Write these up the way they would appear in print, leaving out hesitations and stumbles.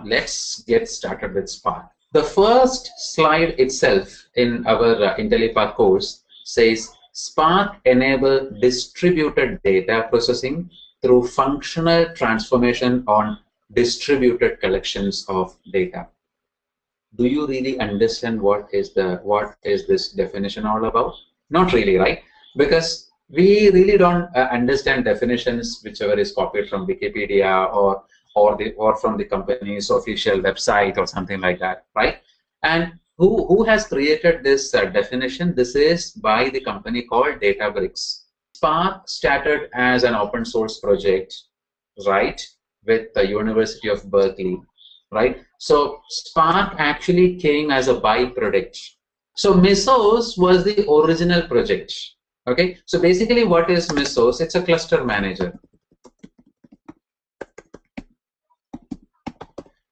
let's get started with Spark. The first slide itself in our Intellipaat course says Spark enable distributed data processing through functional transformation on distributed collections of data. Do you really understand what is this definition all about? Not really, right? Because we really don't understand definitions whichever is copied from Wikipedia or from the company's official website or something like that, right? And who has created this definition? This is by the company called Databricks. Spark started as an open source project, right, with the University of Berkeley, right? So Spark actually came as a byproduct. So Mesos was the original project. Okay, so basically what is Mesos? It's a cluster manager.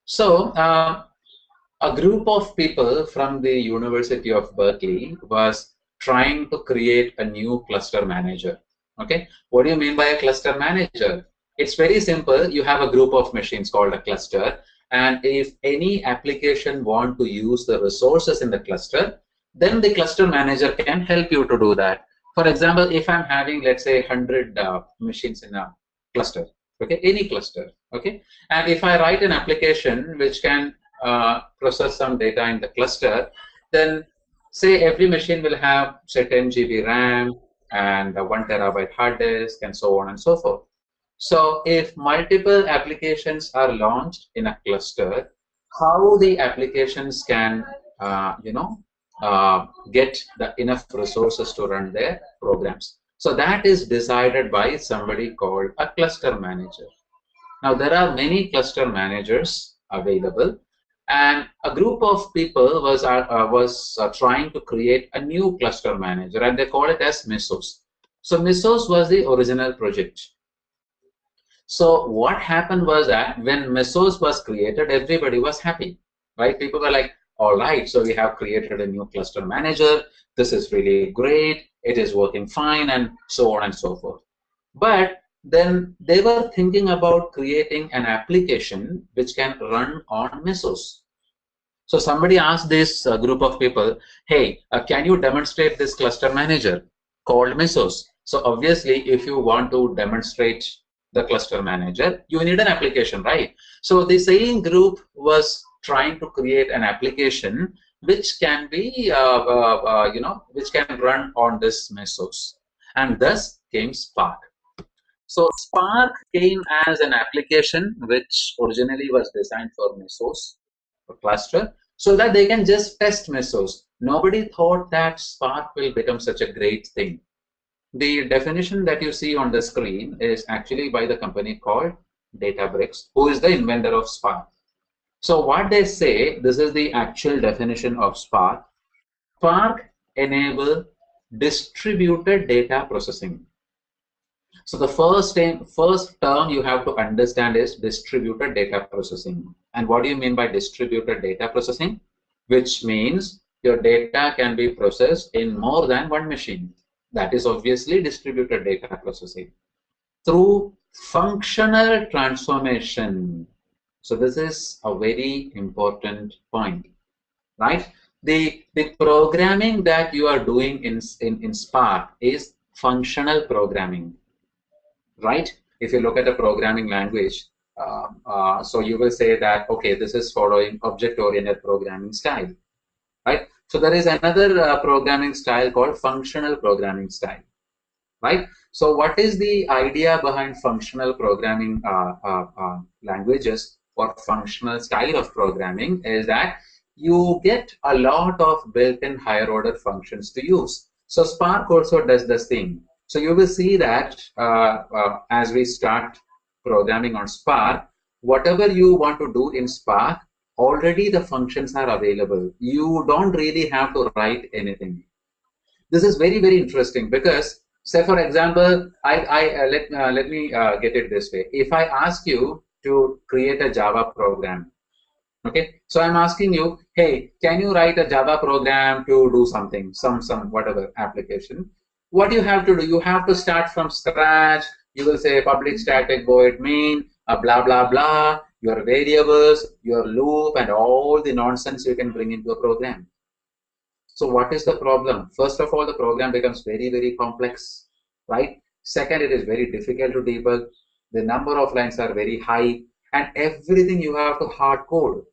So a group of people from the University of Berkeley was trying to create a new cluster manager. Okay, what do you mean by a cluster manager? It's very simple. You have a group of machines called a cluster, and if any application want to use the resources in the cluster, then the cluster manager can help you to do that. For example, if I'm having, let's say, 100 machines in a cluster, okay, any cluster, okay, and if I write an application which can process some data in the cluster, then say every machine will have, say, 10 GB RAM and a 1 terabyte hard disk and so on and so forth. So if multiple applications are launched in a cluster, how the applications can, get enough resources to run their programs. So that is decided by somebody called a cluster manager. Now there are many cluster managers available, and a group of people was trying to create a new cluster manager, and they call it as Mesos. So Mesos was the original project. So what happened was that when Mesos was created, everybody was happy, right? People were like, all right, so we have created a new cluster manager. This is really great. It is working fine, and so on and so forth. But then they were thinking about creating an application which can run on Mesos. So somebody asked this group of people, hey, can you demonstrate this cluster manager called Mesos? So obviously, if you want to demonstrate the cluster manager, you need an application, right? So the same group was trying to create an application which can be, which can run on this Mesos, and thus came Spark. So Spark came as an application which originally was designed for Mesos, for cluster, so that they can just test Mesos. Nobody thought that Spark will become such a great thing. The definition that you see on the screen is actually by the company called Databricks, who is the inventor of Spark. So what they say, this is the actual definition of Spark. Spark enable distributed data processing. So the first term you have to understand is distributed data processing. And what do you mean by distributed data processing? Which means your data can be processed in more than one machine. That is obviously distributed data processing through functional transformation. So this is a very important point, right? The programming that you are doing in Spark is functional programming, right? If you look at a programming language, so you will say that, okay, this is following object-oriented programming style, right? So there is another programming style called functional programming style, right? So what is the idea behind functional programming languages or functional style of programming is that you get a lot of built-in higher order functions to use. So Spark also does the same. So you will see that as we start programming on Spark, whatever you want to do in Spark, already the functions are available. You don't really have to write anything. This is very, very interesting because, say for example, let me get it this way. If I ask you to create a Java program, okay, so I'm asking you, hey, can you write a Java program to do something, some whatever application? What you have to do, you have to start from scratch. You will say public static void main, blah blah blah, your variables, your loop, and all the nonsense you can bring into a program. So what is the problem? First of all, the program becomes very, very complex, right? Second, it is very difficult to debug. The number of lines are very high, and everything you have to hard code.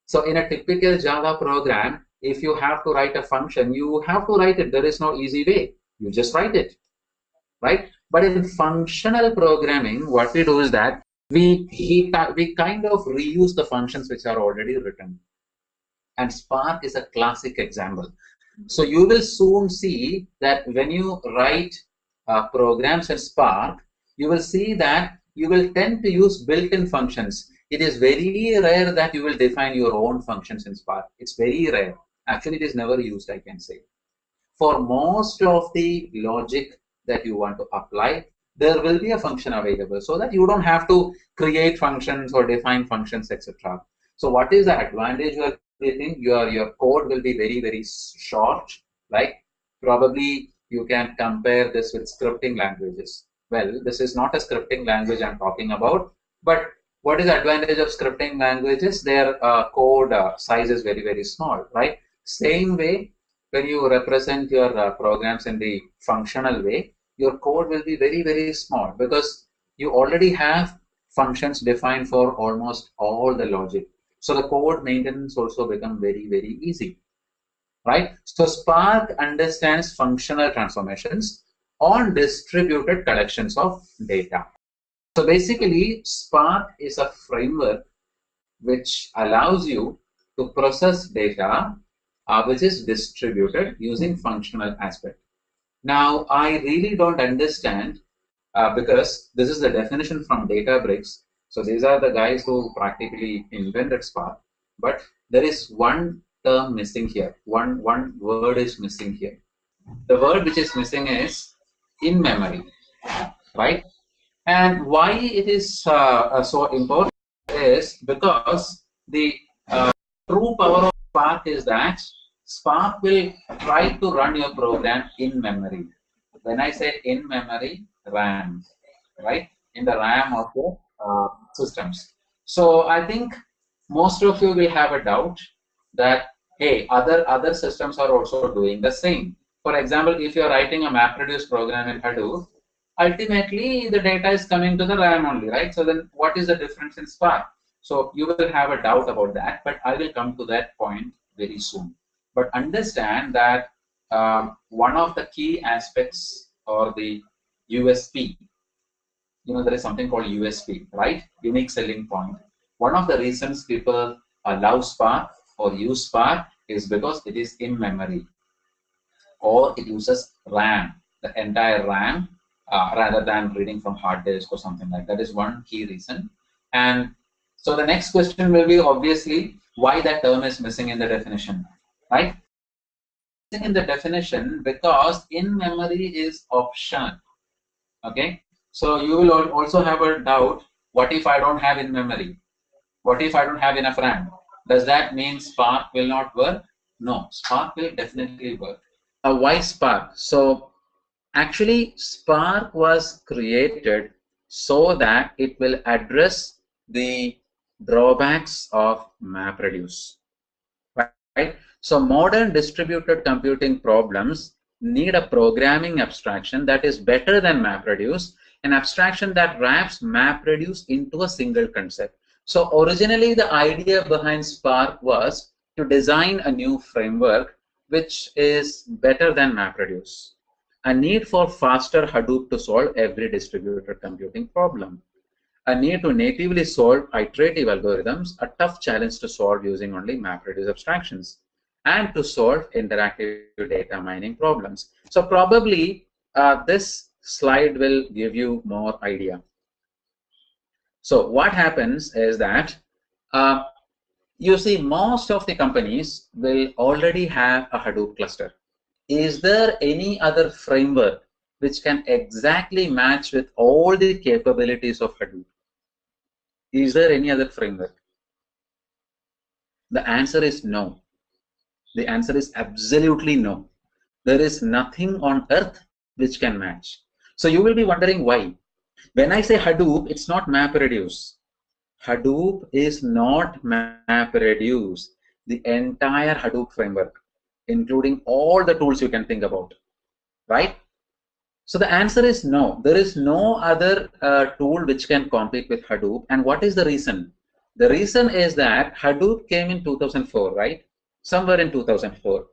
So in a typical Java program, if you have to write a function, you have to write it. There is no easy way. You just write it, right? But in functional programming, what we do is that we kind of reuse the functions which are already written. And Spark is a classic example. So you will soon see that when you write programs in Spark, you will see that you will tend to use built-in functions. It is very rare that you will define your own functions in Spark. It's very rare. Actually, it is never used, I can say. For most of the logic that you want to apply, there will be a function available so that you don't have to create functions or define functions, etc. So what is the advantage you are getting? Your code will be very, very short. Like probably you can compare this with scripting languages. Well, this is not a scripting language I'm talking about, but what is the advantage of scripting languages? Their code size is very, very small, right? Same way, when you represent your programs in the functional way, your code will be very, very small because you already have functions defined for almost all the logic. So the code maintenance also become very, very easy, right? So Spark understands functional transformations on distributed collections of data. So basically, Spark is a framework which allows you to process data which is distributed using functional aspect. Now, I really don't understand because this is the definition from Databricks. So these are the guys who practically invented Spark. But there is one term missing here. One word is missing here. The word which is missing is in memory, right? And why it is so important is because the true power of Spark is that Spark will try to run your program in memory. When I say in memory, RAM, right? In the RAM of your systems. So I think most of you will have a doubt that, hey, other systems are also doing the same. For example, if you're writing a Mapreduce program in Hadoop, ultimately the data is coming to the RAM only, right? So then what is the difference in Spark? So you will have a doubt about that, but I will come to that point very soon. But understand that one of the key aspects or the USP, there is something called USP, right? Unique selling point. One of the reasons people love Spark or use Spark is because it is in memory, or it uses RAM, the entire RAM, rather than reading from hard disk or something like that. That is one key reason. And so the next question will be obviously why that term is missing in the definition, right? Missing in the definition because in memory is option. Okay, so you will also have a doubt. What if I don't have in memory? What if I don't have enough RAM? Does that mean Spark will not work? No, Spark will definitely work. Why Spark? So actually, Spark was created so that it will address the drawbacks of Mapreduce, right? So modern distributed computing problems need a programming abstraction that is better than Mapreduce, an abstraction that wraps Mapreduce into a single concept. So originally the idea behind Spark was to design a new framework which is better than Mapreduce. A need for faster Hadoop to solve every distributed computing problem. A need to natively solve iterative algorithms, a tough challenge to solve using only Mapreduce abstractions, and to solve interactive data mining problems. So probably this slide will give you more idea. So what happens is that you see most of the companies will already have a Hadoop cluster. Is there any other framework which can exactly match with all the capabilities of Hadoop? Is there any other framework? The answer is no. The answer is absolutely no. There is nothing on earth which can match. So you will be wondering why. When I say Hadoop, it's not Mapreduce. Hadoop is not MapReduce, the entire Hadoop framework, including all the tools you can think about, right? So the answer is no. There is no other tool which can compete with Hadoop. And what is the reason? The reason is that Hadoop came in 2004, right? Somewhere in 2004.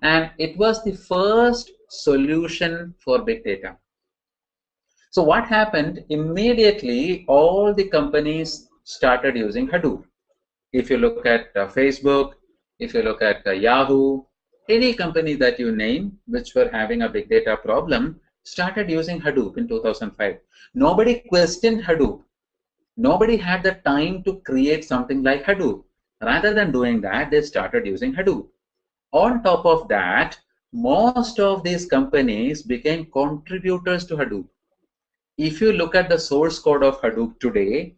And it was the first solution for big data. So what happened? Immediately, all the companies started using Hadoop. If you look at Facebook, if you look at Yahoo, any company that you name which were having a big data problem started using Hadoop in 2005. Nobody questioned Hadoop. Nobody had the time to create something like Hadoop. Rather than doing that, they started using Hadoop. On top of that, most of these companies became contributors to Hadoop. If you look at the source code of Hadoop today,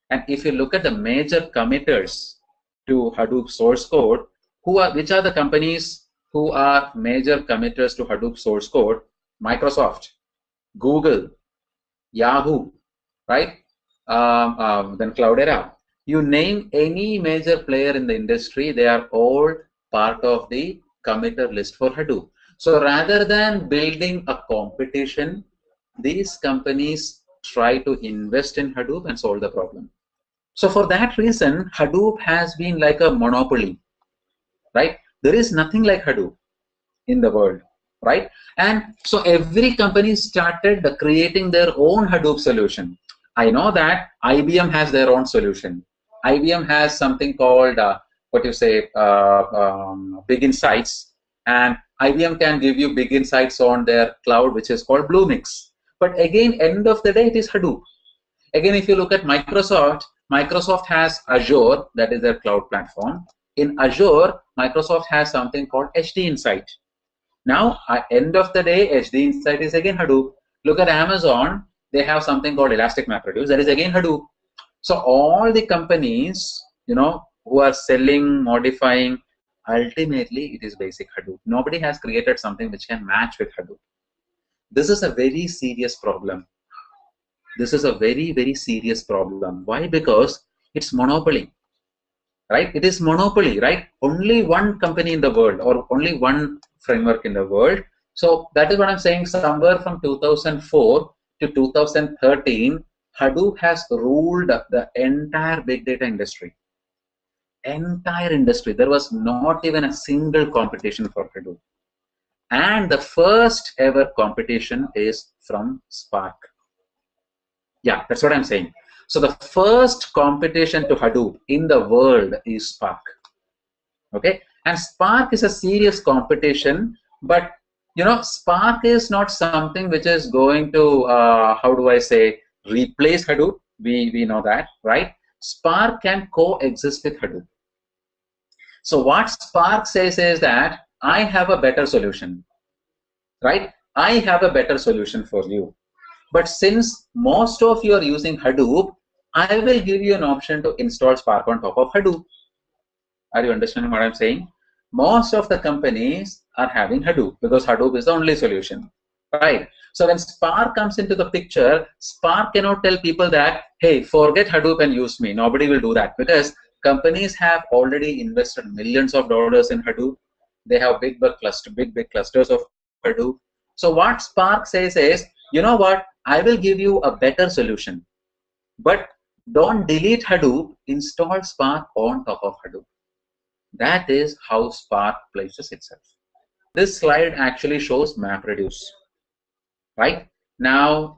and if you look at the major committers to Hadoop source code, which are the companies who are major committers to Hadoop source code? Microsoft, Google, Yahoo, right? Then Cloudera. You name any major player in the industry, they are all part of the committer list for Hadoop. So rather than building a competition, these companies try to invest in Hadoop and solve the problem. So for that reason, Hadoop has been like a monopoly, right? There is nothing like Hadoop in the world, right? And so every company started creating their own Hadoop solution. I know that IBM has their own solution. IBM has something called big insights, and IBM can give you big insights on their cloud, which is called Bluemix. But again, end of the day, it is Hadoop. Again, if you look at Microsoft, Microsoft has Azure, that is their cloud platform. In Azure, Microsoft has something called HD Insight. Now, at end of the day, HD Insight is again Hadoop. Look at Amazon, they have something called Elastic Mapreduce, that is again Hadoop. So all the companies, who are selling, modifying, ultimately it is basic Hadoop. Nobody has created something which can match with Hadoop. This is a very serious problem. This is a very, very serious problem. Why? Because it's monopoly, right? It is monopoly, right? Only one company in the world or only one framework in the world. So that is what I'm saying. Somewhere from 2004 to 2013, Hadoop has ruled the entire big data industry. Entire industry. There was not even a single competition for Hadoop. And the first ever competition is from Spark. Yeah, that's what I'm saying. So the first competition to Hadoop in the world is Spark. Okay, and Spark is a serious competition, but Spark is not something which is going to how do I say, replace Hadoop. We know that, right? Spark can coexist with Hadoop. So what Spark says is that I have a better solution, right? I have a better solution for you. But since most of you are using Hadoop, I will give you an option to install Spark on top of Hadoop. Are you understanding what I'm saying? Most of the companies are having Hadoop because Hadoop is the only solution, right? So when Spark comes into the picture, Spark cannot tell people that, hey, forget Hadoop and use me. Nobody will do that because companies have already invested millions of dollars in Hadoop. They have big clusters of Hadoop. So what Spark says is, you know what? I will give you a better solution, but don't delete Hadoop, install Spark on top of Hadoop. That is how Spark places itself. This slide actually shows Mapreduce, right? Now,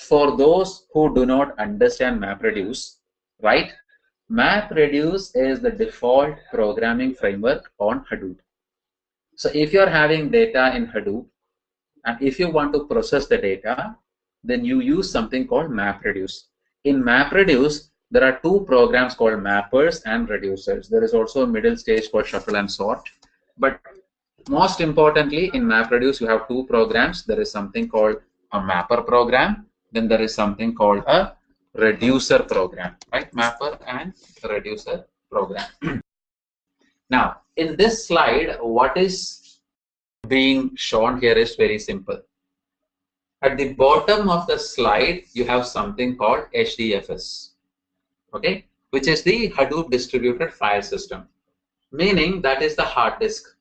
for those who do not understand Mapreduce, right? Mapreduce is the default programming framework on Hadoop. So if you're having data in Hadoop, and if you want to process the data, then you use something called Mapreduce. In Mapreduce, there are two programs called mappers and reducers. There is also a middle stage called shuffle and sort. But most importantly, in Mapreduce, you have two programs. There is something called a mapper program. Then there is something called a reducer program, right? Mapper and reducer program. Now, in this slide, what is being shown here is very simple. At the bottom of the slide, you have something called HDFS. Okay, which is the Hadoop distributed file system, meaning that is the hard disk,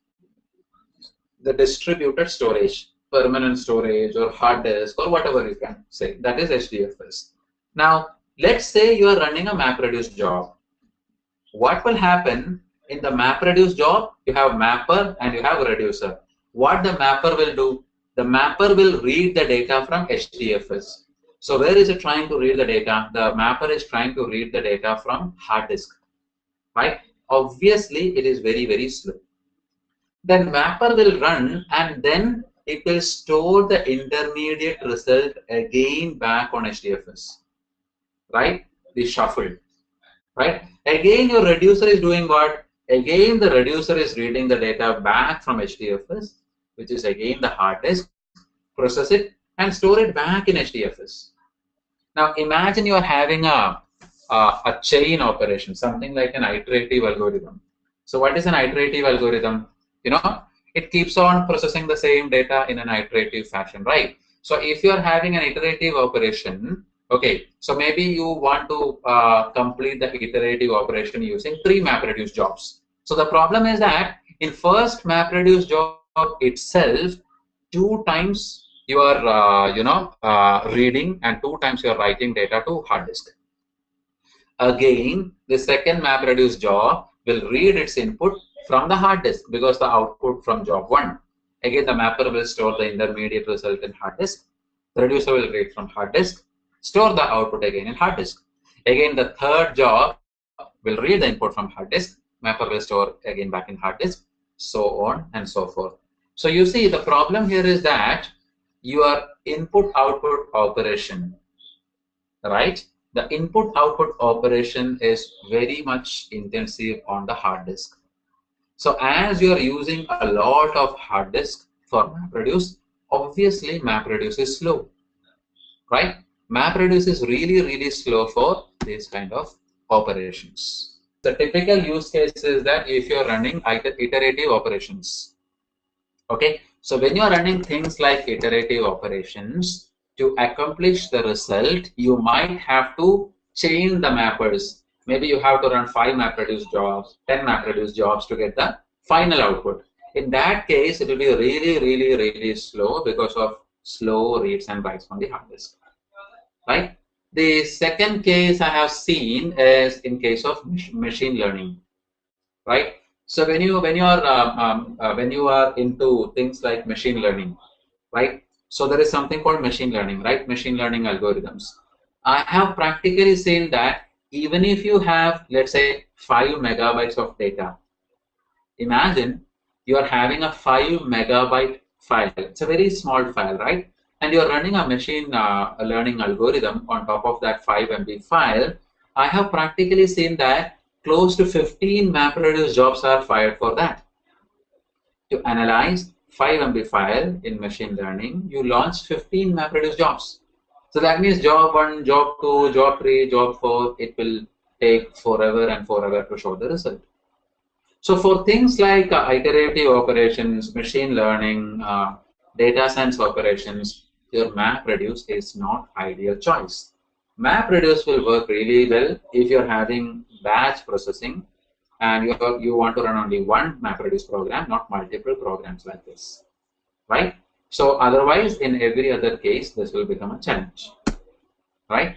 the distributed storage, permanent storage or hard disk or whatever you can say, that is HDFS. Now, let's say you are running a Mapreduce job. What will happen in the Mapreduce job? You have mapper and you have reducer. What the mapper will do? The mapper will read the data from HDFS. So where is it trying to read the data? The mapper is trying to read the data from hard disk, right? Obviously, it is very, very slow. Then mapper will run and then it will store the intermediate result again back on HDFS, right? The shuffled, right? Again, your reducer is doing what? Again, the reducer is reading the data back from HDFS, which is again the hard disk, process it and store it back in HDFS. Now, imagine you are having a chain operation, something like an iterative algorithm. So what is an iterative algorithm? You know, it keeps on processing the same data in an iterative fashion, right? So if you are having an iterative operation, okay, so maybe you want to complete the iterative operation using 3 Mapreduce jobs. So the problem is that in first Mapreduce job itself, 2 times you are reading and 2 times you are writing data to hard disk. Again, the second Mapreduce job will read its input from the hard disk because the output from job 1. Again, the mapper will store the intermediate result in hard disk. The reducer will read from hard disk, store the output again in hard disk. Again, the third job will read the input from hard disk, mapper will store again back in hard disk, so on and so forth. So you see, the problem here is that your input-output operation, right? The input-output operation is very much intensive on the hard disk. So as you are using a lot of hard disk for Mapreduce, obviously Mapreduce is slow, right? Mapreduce is really, really slow for these kind of operations. The typical use case is that if you are running iterative operations, okay? So when you are running things like iterative operations, to accomplish the result, you might have to chain the mappers. Maybe you have to run 5 Mapreduce jobs, 10 Mapreduce jobs to get the final output. In that case, it will be really, really, really slow because of slow reads and writes from the hard disk, right? The second case I have seen is in case of machine learning, right? So when you are into things like machine learning, right? So there is something called machine learning, right? Machine learning algorithms. I have practically seen that even if you have, let's say, 5 megabytes of data, imagine you are having a 5 megabyte file. It's a very small file, right? And you're running a machine learning algorithm on top of that 5 MB file. I have practically seen that close to 15 Mapreduce jobs are fired for that. To analyze 5 MB file in machine learning, you launch 15 Mapreduce jobs. So that means job 1, job 2, job 3, job 4, it will take forever and forever to show the result. So for things like iterative operations, machine learning, data science operations, your Mapreduce is not ideal choice. Mapreduce will work really well if you're having batch processing and you want to run only one Mapreduce program, not multiple programs like this, right? So otherwise, in every other case, this will become a challenge, right?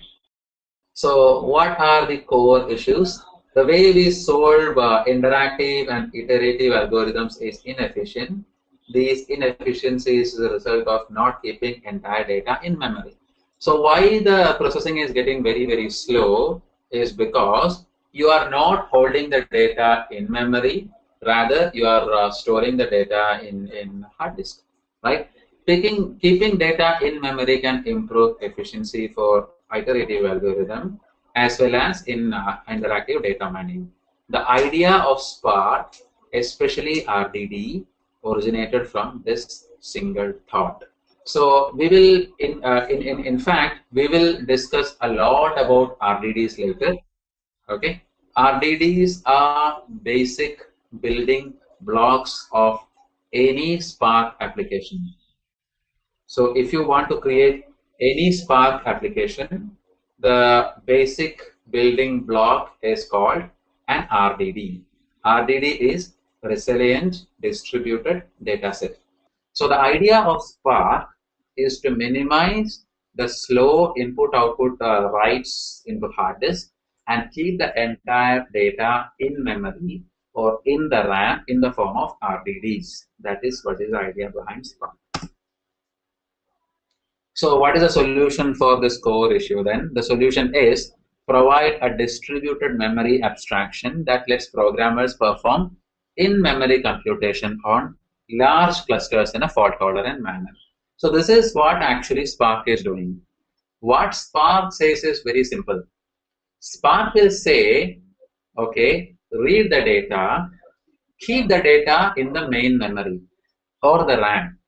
So what are the core issues? The way we solve interactive and iterative algorithms is inefficient. These inefficiencies is a result of not keeping entire data in memory. So why the processing is getting very, very slow is because you are not holding the data in memory, rather you are storing the data in hard disk, right? Keeping data in memory can improve efficiency for iterative algorithm as well as in interactive data mining. The idea of Spark, especially RDD, originated from this single thought. So we will, in fact, we will discuss a lot about RDDs later. Okay, RDDs are basic building blocks of any Spark application. So if you want to create any Spark application, the basic building block is called an RDD. RDD is Resilient Distributed Dataset. So the idea of Spark is to minimize the slow input-output writes into hard disk and keep the entire data in memory or in the RAM in the form of RDDs. That is what is the idea behind Spark. So what is the solution for this core issue then? The solution is provide a distributed memory abstraction that lets programmers perform in-memory computation on large clusters in a fault-tolerant manner. So this is what actually Spark is doing. What Spark says is very simple. Spark will say, okay, read the data, keep the data in the main memory or the RAM.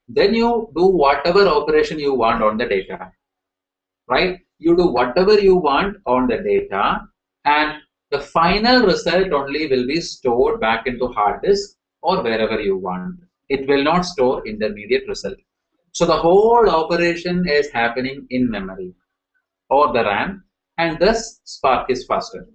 Then you do whatever operation you want on the data, right? You do whatever you want on the data, and the final result only will be stored back into hard disk or wherever you want. It will not store intermediate result. So the whole operation is happening in memory or the RAM, and thus Spark is faster,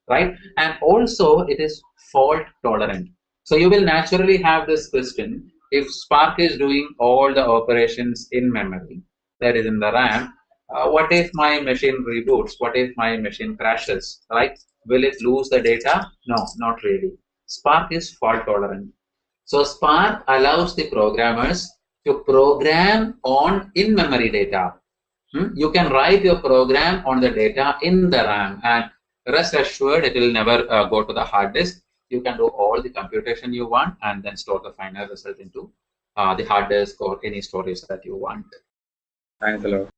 right? And also it is fault tolerant. So you will naturally have this question: if Spark is doing all the operations in memory, that is in the RAM, what if my machine reboots? What if my machine crashes, right? Will it lose the data? No, not really. Spark is fault tolerant. So Spark allows the programmers to program on in-memory data. You can write your program on the data in the RAM, and rest assured it will never go to the hard disk. You can do all the computation you want and then store the final result into the hard disk or any storage that you want. Thanks a lot.